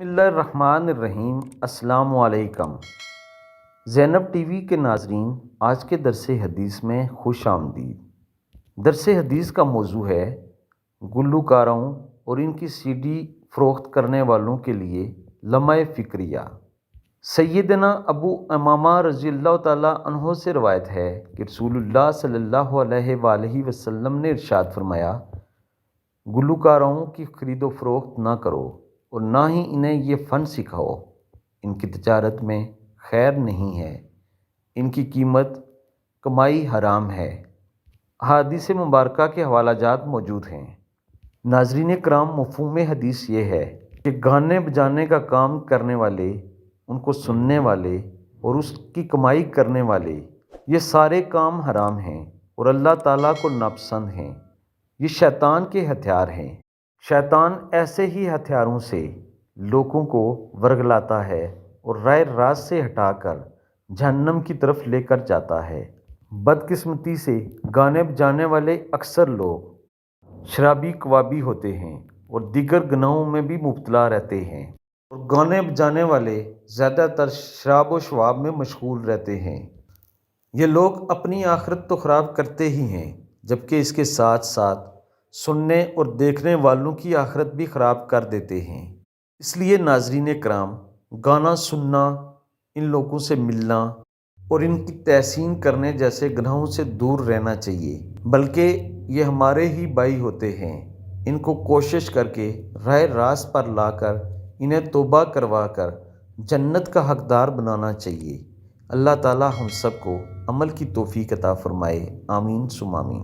بسم اللہ الرحمن الرحیم۔ السلام علیکم زینب ٹی وی کے ناظرین، آج کے درس حدیث میں خوش آمدید۔ درس حدیث کا موضوع ہے گلوکاروں اور ان کی سی ڈی فروخت کرنے والوں کے لیے لمحہ فکریہ۔ سیدنا ابو امامہ رضی اللہ تعالیٰ عنہ سے روایت ہے کہ رسول اللہ صلی اللہ علیہ وآلہ وسلم نے ارشاد فرمایا، گلوکاروں کی خرید و فروخت نہ کرو اور نہ ہی انہیں یہ فن سکھاؤ، ان کی تجارت میں خیر نہیں ہے، ان کی قیمت کمائی حرام ہے۔ احادیث مبارکہ کے حوالہ جات موجود ہیں۔ ناظرین کرام، مفہوم حدیث یہ ہے کہ گانے بجانے کا کام کرنے والے، ان کو سننے والے اور اس کی کمائی کرنے والے، یہ سارے کام حرام ہیں اور اللہ تعالیٰ کو ناپسند ہیں۔ یہ شیطان کے ہتھیار ہیں۔ شیطان ایسے ہی ہتھیاروں سے لوگوں کو ورگلاتا ہے اور راہ راست سے ہٹا کر جہنم کی طرف لے کر جاتا ہے۔ بدقسمتی سے گانے بجانے والے اکثر لوگ شرابی کبابی ہوتے ہیں اور دیگر گناہوں میں بھی مبتلا رہتے ہیں، اور گانے بجانے والے زیادہ تر شراب و شواب میں مشغول رہتے ہیں۔ یہ لوگ اپنی آخرت تو خراب کرتے ہی ہیں، جبکہ اس کے ساتھ ساتھ سننے اور دیکھنے والوں کی آخرت بھی خراب کر دیتے ہیں۔ اس لیے ناظرین کرام، گانا سننا، ان لوگوں سے ملنا اور ان کی تحسین کرنے جیسے گناہوں سے دور رہنا چاہیے، بلکہ یہ ہمارے ہی بھائی ہوتے ہیں۔ ان کو کوشش کر کے راہ راست پر لا کر انہیں توبہ کروا کر جنت کا حقدار بنانا چاہیے۔ اللہ تعالی ہم سب کو عمل کی توفیق عطا فرمائے، آمین ثم آمین۔